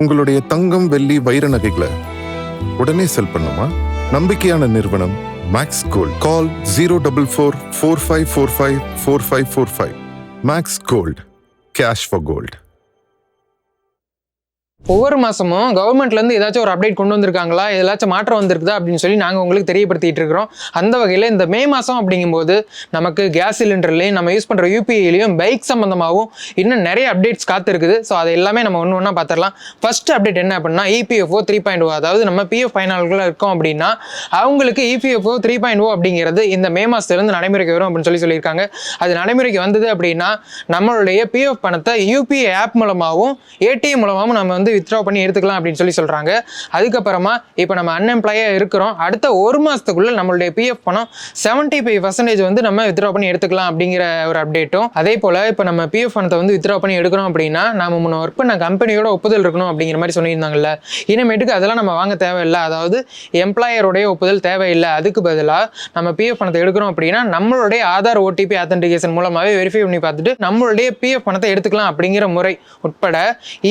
உங்களுடைய தங்கம், வெள்ளி, வைர நகைகளை உடனே செல் பண்ணுமா? நம்பிக்கையான நிறுவனம் Max Gold. Call 04445454545. Max Gold, cash for gold. ஒவ்வொரு மாதமும் கவர்மெண்ட்லேருந்து ஏதாச்சும் ஒரு அப்டேட் கொண்டு வந்திருக்காங்களா, ஏதாச்சும் மாற்றம் வந்திருக்குதா அப்படின்னு சொல்லி நாங்கள் உங்களுக்கு தெரியப்படுத்திட்டு இருக்கிறோம். அந்த வகையில் இந்த மே மாதம் அப்படிங்கும்போது நமக்கு கேஸ் சிலிண்டர்லையும் நம்ம யூஸ் பண்ணுற யூபிஐலையும் பைக் சம்மந்தமாகவும் இன்னும் நிறைய அப்டேட்ஸ் காத்திருக்குது. ஸோ அது எல்லாமே நம்ம ஒன்று ஒன்றா பார்த்துடலாம். ஃபர்ஸ்ட் அப்டேட் என்ன அப்படின்னா இபிஎஃப்ஓ 3.0. அதாவது நம்ம பிஎஃப் பயனாளர்களாக இருக்கோம் அப்படின்னா அவங்களுக்கு இபிஎஃப்ஓ 3.0 அப்படிங்கிறது இந்த மே மாதத்துலேருந்து நடைமுறைக்கு வரும் அப்படின்னு சொல்லியிருக்காங்க. அது நடைமுறைக்கு வந்தது அப்படின்னா நம்மளுடைய பிஎஃப் பணத்தை யூபிஐ ஆப் மூலமாகவும் ஏடிஎம் மூலமாகவும் நம்ம வந்து வித்ட்ரா பண்ணி எடுத்துக்கலாம் அப்படின்னு சொல்றாங்க. அதுக்கப்புறமா இப்போ நம்ம அன்எம்ப்ளாயா இருக்கிறோம், அடுத்த ஒரு மாசத்துக்குள்ள நம்மளுடைய பிஎஃப் பணம் 75% வந்து நம்ம வித்ட்ரா பண்ணி எடுத்துக்கலாம் அப்படிங்கிற ஒரு அப்டேட்டும். அதே போல இப்போ நம்ம பிஎஃப் பணத்தை வந்து வித்ட்ரா பண்ணி எடுக்கணும் அப்படின்னா நம்ம முன்ன ஒர்க் பண்ண கம்பெனியோட ஒப்புதல் இருக்கணும் அப்படிங்கிற மாதிரி சொல்லியிருந்தாங்கல்ல. இனிமேட்டுக்கு அதெல்லாம் நம்ம வாங்க தேவையில்லை, அதாவது எம்ப்ளாயருடைய ஒப்புதல் தேவையில்லை. அதுக்கு பதிலாக நம்ம பிஎஃப் பணத்தை எடுக்கிறோம் அப்படின்னா நம்மளுடைய ஆதார் ஓடிபி ஆத்தென்டிகேஷன் மூலமாகவே வெரிஃபை பண்ணி பார்த்துட்டு நம்மளுடைய பிஎஃப் பணத்தை எடுத்துக்கலாம் அப்படிங்கிற முறை உட்பட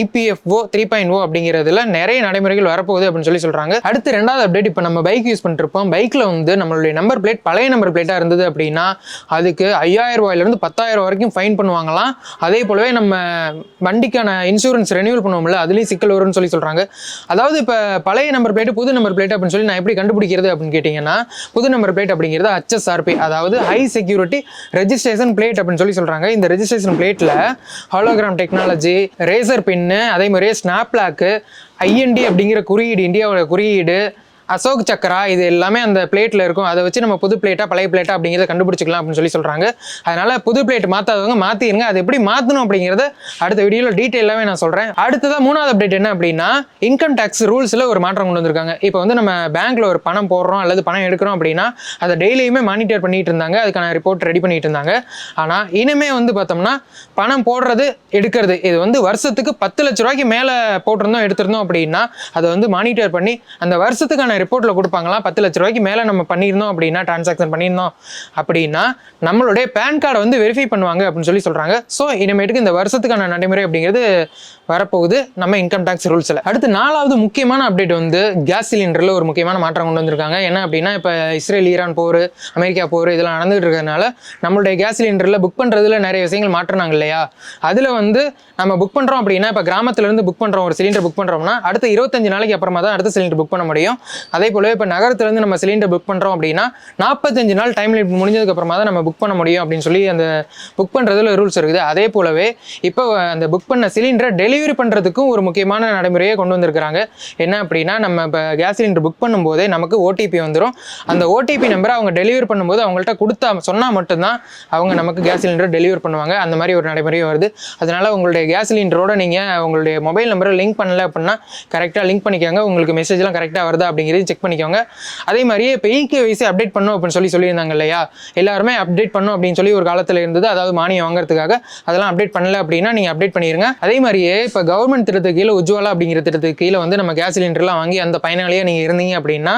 இபிஎஃப்ஓ 3.0 அப்படிங்கிறதுல நிறைய நடைமுறைகள் வரப்போகுது அப்படின்னு சொல்றாங்க. அடுத்து ரெண்டாவது அப்டேட், இப்போ நம்ம பைக் யூஸ் பண்ணிட்டு இருப்போம், பைக்ல வந்து நம்மளுடைய நம்பர் பிளேட் பழைய நம்பர் பிளேட்டா இருந்தது அப்படின்னா அதுக்கு 5000 ரூபாயிலிருந்து 10,000 வரைக்கும் ஃபைன் பண்ணுவாங்களாம். அதே போலவே நம்ம வண்டிக்கான இன்சூரன்ஸ் ரெனியூவல் பண்ணுவோம்ல, அதுலயும் சிக்கல் வரும்னு சொல்றாங்க. அதாவது இப்போ பழைய நம்பர் பிளேட் புது நம்பர் பிளேட் அப்படின்னு சொல்லி நான் எப்படி கண்டுபிடிக்கிறது அப்படின்னு கேட்டீங்கன்னா, புது நம்பர் பிளேட் அப்படிங்கிறது HSRP, அதாவது ஹை செக்யூரிட்டி ரெஜிஸ்ட்ரேஷன் பிளேட் அப்படின்னு சொல்றாங்க. இந்த ரெஜிஸ்ட்ரேஷன் பிளேட்ல ஹாலோகிராம் டெக்னாலஜி, ரேசர் பின்னு, அதே மாதிரியே ஸ்னாப்லாக்கு, ஐஎன்டி அப்படிங்கிற குறியீடு, இந்தியாவோட குறியீடு, அசோக் சக்கரா, இது எல்லாமே அந்த பிளேட்ல இருக்கும். அதை வச்சு நம்ம புது பிளேட்டா பழைய பிளேட்டா அப்படிங்கிறத கண்டுபிடிச்சிக்கலாம் அப்படின்னு சொல்றாங்க. அதனால புது பிளேட் மாத்தாதவங்க மாத்திருங்க. அது எப்படி மாத்தணும் அப்படிங்கிறத அடுத்த வீடியோல டீட்டெயிலாவே நான் சொல்றேன். அடுத்ததா மூணாவது அப்டேட் என்ன அப்படின்னா இன்கம் டாக்ஸ் ரூல்ஸ்ல ஒரு மாற்றம் கொண்டு வந்திருக்காங்க. இப்போ வந்து நம்ம பேங்க்ல ஒரு பணம் போடுறோம் அல்லது பணம் எடுக்கிறோம் அப்படின்னா அதை டெய்லியுமே மானிட்டர் பண்ணிட்டு இருந்தாங்க, அதுக்கான ரிப்போர்ட் ரெடி பண்ணிட்டு இருந்தாங்க. ஆனா இனிமே வந்து பார்த்தோம்னா பணம் போடுறது எடுக்கிறது இது வந்து வருஷத்துக்கு 10 லட்ச ரூபாய்க்கு மேல போட்டிருந்தோம் எடுத்திருந்தோம் அப்படின்னா அதை வந்து மானிட்டர் பண்ணி அந்த வருஷத்துக்கான ரிப்போர்ட்ல கொடுப்பாங்களாம். 10 லட்ச ரூபாய்க்கு மேல நம்ம பண்ணியிருந்தோம் அப்படின்னா, டிரான்சாக்ஷன் பண்ணியிருந்தோம் அப்படின்னா நம்மளுடைய பேன் கார்டை வந்து வெரிஃபை பண்ணுவாங்க அப்படின்னு சொல்றாங்க. ஸோ இனிமேட்டுக்கு இந்த வருஷத்துக்கான நடைமுறை அப்படிங்கிறது வரப்போகுது நம்ம இன்கம் டாக்ஸ் ரூல்ஸ்ல. அடுத்து நாலாவது முக்கியமான அப்டேட் வந்து கேஸ் சிலிண்டர்ல ஒரு முக்கியமான மாற்றம் கொண்டு வந்திருக்காங்க. என்ன அப்படின்னா இப்போ இஸ்ரேல் ஈரான் போர், அமெரிக்கா போர் இதெல்லாம் நடந்துகிட்டு இருக்கிறதுனால நம்மளுடைய கேஸ் சிலிண்டர்ல புக் பண்றதுல நிறைய விஷயங்கள் மாற்றினாங்க இல்லையா. அதுல வந்து நம்ம புக் பண்றோம் அப்படின்னா இப்போ கிராமத்துல இருந்து புக் பண்றோம், ஒரு சிலிண்டர் புக் பண்றோம்னா அடுத்த 25 நாளைக்கு அப்புறமா தான் அடுத்த சிலிண்டர் புக் பண்ண முடியும். அதே போல இப்போ நகரத்துல இருந்து நம்ம சிலிண்டர் புக் பண்றோம் அப்படின்னா 45 நாள் டைம் லிமிட் முடிஞ்சதுக்கு அப்புறமா தான் நம்ம புக் பண்ண முடியும் அப்படின்னு சொல்லி அந்த புக் பண்றதுல ரூல்ஸ் இருக்குது. அதே போலவே இப்போ அந்த புக் பண்ண சிலிண்டரை டெலிவரி பண்றதுக்கும் ஒரு முக்கியமான நடைமுறையை கொண்டு வந்திருக்கிறாங்க. என்ன அப்படின்னா நம்ம இப்போ கேஸ் சிலிண்டர் புக் பண்ணும்போதே நமக்கு ஓடிபி வந்துடும். அந்த ஓடிபி நம்பரை அவங்க டெலிவரி பண்ணும்போது அவங்கள்ட்ட கொடுத்தா சொன்னா மட்டும்தான் அவங்க நமக்கு கேஸ் சிலிண்டர் டெலிவரி பண்ணுவாங்க. அந்த மாதிரி ஒரு நடைமுறையும் வருது. அதனால உங்களுடைய கேஸ் சிலிண்டரோட நீங்க உங்களுடைய மொபைல் நம்பரை லிங்க் பண்ணல அப்படின்னா கரெக்டாக லிங்க் பண்ணிக்கோங்க. உங்களுக்கு மெசேஜ்லாம் கரெக்டாக வருதா அப்படிங்கிறது செக் பண்ணிக்கோங்க. அதே மாதிரியே இப்போ இகேஒய்சி அப்டேட் பண்ணும் அப்படின்னு சொல்லியிருந்தாங்க இல்லையா. எல்லாருமே அப்டேட் பண்ணும் அப்படின்னு சொல்லி ஒரு காலத்தில் இருந்தது, அதாவது மானியம் வாங்குறதுக்காக. அதெல்லாம் அப்டேட் பண்ணல அப்படின்னா நீங்க அப்டேட் பண்ணிருங்க. அதே மாதிரியே இப்போ கவர்மெண்ட் திட்டத்துக்கு கீழே உஜ்வாலா அப்படிங்கிற திட்டத்துக்கு கீழே வந்து நம்ம கேஸ் சிலிண்டர்லாம் வாங்கி அந்த பயனாளியாக நீங்க இருந்தீங்க அப்படின்னா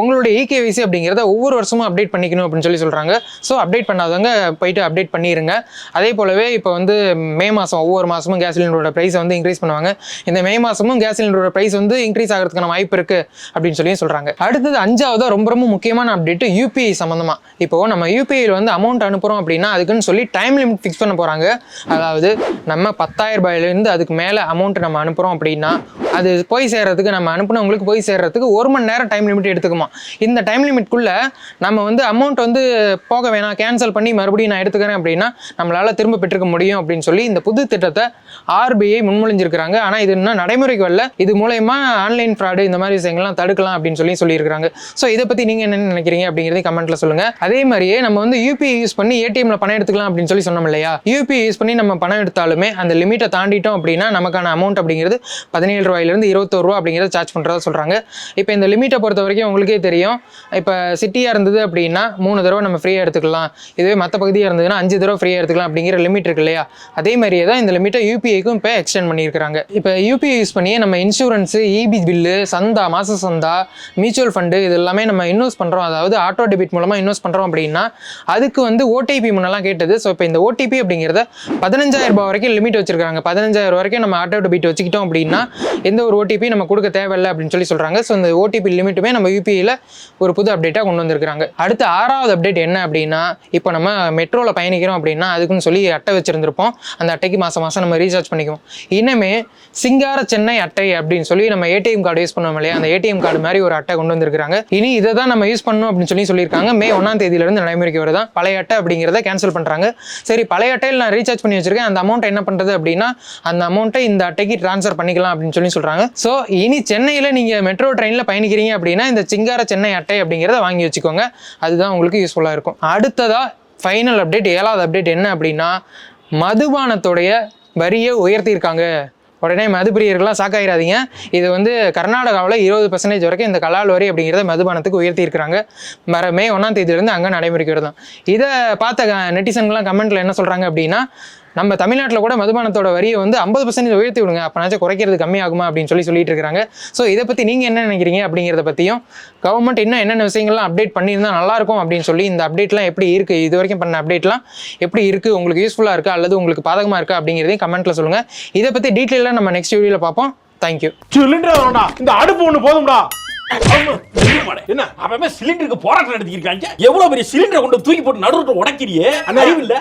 உங்களுடைய இகேஒய்சி அப்படிங்கிறத ஒவ்வொரு வருஷமும் அப்டேட் பண்ணிக்கணும் அப்படின்னு சொல்றாங்க. ஸோ அப்டேட் பண்ணாதவங்க போயிட்டு அப்டேட் பண்ணிருங்க. அதே போலவே இப்போ வந்து மே மாதம் ஒவ்வொரு மாதமும் கேஸ் சிலிண்டரோட ப்ரைஸ் வந்து இன்க்ரீஸ் பண்ணுவாங்க. இந்த மே மாதமும் கேஸ் சிலிண்டரோட ப்ரைஸ் வந்து இன்க்ரீஸ் ஆகிறதுக்கான வாய்ப்பு இருக்கு அப்படின்னு சொல்றாங்க. அடுத்தது அஞ்சாவது ரொம்ப ரொம்ப முக்கியமான அப்டேட் யூபிஐ சம்பந்தமா. இப்போ நம்ம யூபிஐல வந்து அமௌண்ட் அனுப்புறோம் அப்படின்னா அதுக்குன்னு சொல்லி டைம் லிமிட் ஃபிக்ஸ் பண்ண போறாங்க. அதாவது நம்ம 10,000 ரூபாயிலிருந்து அதுக்கு மேல அமௌண்ட் நம்ம அனுப்புறோம் அப்படின்னா அது போய் சேர்றதுக்கு நம்ம அனுப்புனவங்களுக்கு போய் சேர்றதுக்கு 1 மணி நேரம் டைம் லிமிட் எடுத்துக்குமா. இந்த டைம் லிமிட்குள்ள நம்ம வந்து அமௌண்ட் வந்து போக வேணாம், கேன்சல் பண்ணி மறுபடியும் நான் எடுத்துக்கிறேன் அப்படின்னா நம்மளால திரும்ப பெற்றுக்க முடியும் அப்படின்னு சொல்லி இந்த புது திட்டத்தை RBI முன்மொழிஞ்சிருக்காங்க. ஆனா இது இன்னும் நடைமுறைக்கு வரல. இது மூலமா ஆன்லைன் ஃப்ராடு இந்த மாதிரி விஷயங்கள்லாம் தடுக்கலாம் அப்படின்னு சொல்லியிருக்காங்க. ஸோ இதை பத்தி நீங்க என்ன நினைக்கிறீங்க அப்படிங்கிறத கமெண்ட்ல சொல்லுங்க. அதே மாதிரியே நம்ம வந்து யூபிஐ யூஸ் பண்ணி ஏடிஎம்ல பணம் எடுத்துக்கலாம் அப்படின்னு சொன்னோம் இல்லையா. யூபிஐ யூஸ் பண்ணி நம்ம பணம் எடுத்தாலுமே அந்த லிமிட்டை தாண்டிட்டோம் அப்படின்னா நமக்கான அமௌண்ட் அப்படிங்கிறது 17 ரூபாயிலிருந்து 21 ரூபா அப்படிங்கிறத சார்ஜ் பண்றதா சொல்றாங்க. இப்போ இந்த லிமிட்டை பொறுத்த வரைக்கும் உங்களுக்கே தெரியும். இப்போ சிட்டியா இருந்தது அப்படின்னா 3 தடவை நம்ம ஃப்ரீயா எடுத்துக்கலாம். இதுவே மற்ற பகுதியாக இருந்ததுன்னா 5 தடவை ஃப்ரீயா எடுத்துக்கலாம் அப்படிங்கிற லிமிட் இருக்கு இல்லையா. அதே மாதிரியே தான் இந்த லிமிட்டை யூபிஐக்கும் இப்போ எக்ஸ்டெண்ட் பண்ணியிருக்காங்க. இப்போ யூபிஐ யூஸ் பண்ணி நம்ம இன்சூரன்ஸ், இபி பில்லு, சந்தா, மாச சந்தா, மியூச்சுவல் ஃபண்டு இது எல்லாமே நம்ம இன்வெஸ்ட் பண்றோம், அதாவது ஆட்டோ டெபிட் மூலமா இன்வெஸ்ட் பண்றோம் அப்படின்னா அதுக்கு வந்து ஓடிபி முன்னெல்லாம் கேட்டது. ஸோ இப்போ இந்த ஓடிபி அப்படிங்கிறத 15,000 ரூபாய் வரைக்கும் லிமிட் வச்சிருக்காங்க. 15,000 வரைக்கும் நம்ம ஆட்டோ டெபிட் வச்சுக்கிட்டோம் அப்படின்னா எந்த ஒரு ஓடிபி நம்ம கொடுக்க தேவையில்லை அப்படின்னு சொல்லி சொல்கிறாங்க. ஸோ இந்த ஓடிபி லிமிட்டுமே நம்ம யூபிஐயில் ஒரு புது அப்டேட்டாக கொண்டு வந்திருக்காங்க. அடுத்து 6வது அப்டேட் என்ன அப்படின்னா, இப்போ நம்ம மெட்ரோவில் பயணிக்கிறோம் அப்படின்னா அதுக்குன்னு சொல்லி அட்டை வச்சுருந்துருப்போம். அந்த அட்டைக்கு மாதம் நம்ம ரீசார்ஜ் பண்ணிக்குவோம். இனிமே சிங்கார சென்னை அட்டை அப்படின்னு சொல்லி நம்ம ஏடிஎம் கார்டு யூஸ் பண்ணுவோம் இல்லையா, அந்த ஏடிஎம் கார்டு மாதிரி ஒரு அட்டை கொண்டு வந்திருக்காங்க. இனி இதை தான் நம்ம யூஸ் பண்ணணும் அப்படின்னு சொல்லியிருக்காங்க. மே 1ஆம் தேதியிலிருந்து நடைமுறைக்கு வருதான். பழைய அட்டை அப்படிங்கிறத கேன்சல் பண்ணுறாங்க. சரி, பழைய அட்டையில் நான் ரீசார்ஜ் பண்ணி வச்சிருக்கேன், அந்த அமௌண்ட் என்ன பண்ணுறது அப்படின்னா அந்த அமௌண்ட்டை இந்த அட்டைக்கு ட்ரான்ஸ்ஃபர் பண்ணிக்கலாம் அப்படின்னு சொல்கிறாங்க. ஸோ இனி சென்னையில் நீங்கள் மெட்ரோ ட்ரெயினில் பயணிக்கிறீங்க அப்படின்னா இந்த சிங்கார சென்னை அட்டை அப்படிங்கிறத வாங்கி வச்சுக்கோங்க. அதுதான் உங்களுக்கு யூஸ்ஃபுல்லாக இருக்கும். அடுத்ததாக ஃபைனல் அப்டேட் 7வது அப்டேட் என்ன அப்படின்னா, மதுபானத்துடைய வரியை உயர்த்தியிருக்காங்க. உடனே மதுப்பிரியர்கள்லாம் சாக்காயிராதீங்க. இது வந்து கர்நாடகாவில் 20% வரைக்கும் இந்த கலால் வரி அப்படிங்கிறத மதுபானத்துக்கு உயர்த்தியிருக்கிறாங்க. மே 1ஆம் தேதியிலேருந்து அங்கே நடைமுறைக்கு வருதான். இதை பார்த்த நெட்டிசன்கள்லாம் கமெண்ட்டில் என்ன சொல்கிறாங்க அப்படின்னா, நம்ம தமிழ்நாட்டில் கூட மதுபானத்தோட வரியை வந்து 50% உயர்த்தி விடுங்க, அப்போனாச்சும் குறைக்கிறது கம்மியாகுமா அப்படின்னு சொல்லிட்டு இருக்காங்க. ஸோ இதை பற்றி நீங்கள் என்ன நினைக்கிறீங்க அப்படிங்கிறத பற்றியும், கவர்மெண்ட் இன்னும் என்னென்ன விஷயங்கள்லாம் அப்டேட் பண்ணியிருந்தா நல்லாயிருக்கும் அப்படின்னு சொல்லி, இந்த அப்டேட்லாம் எப்படி இருக்குது, இது வரைக்கும் பண்ண அப்டேட்லாம் எப்படி இருக்குது, உங்களுக்கு யூஸ்ஃபுல்லாக இருக்கா அல்லது உங்களுக்கு பாதகமாக இருக்கா அப்படிங்கிறதையும் கமெண்ட்டில் சொல்லுங்கள். இதை பற்றி டீட்டெயிலாக நம்ம நெக்ஸ்ட் வீடியோவில் பார்ப்போம். தேங்க்யூ. இந்த அடுப்பு ஒன்று போதும்டா. என்ன அவன் சிலிண்டருக்கு போராட்டம் நடத்திருக்காங்க. எவ்வளவு பெரிய சிலிண்டரை கொண்டு தூக்கி போட்டு நடுவுல உடைக்கிறியே, அறிவு இல்ல.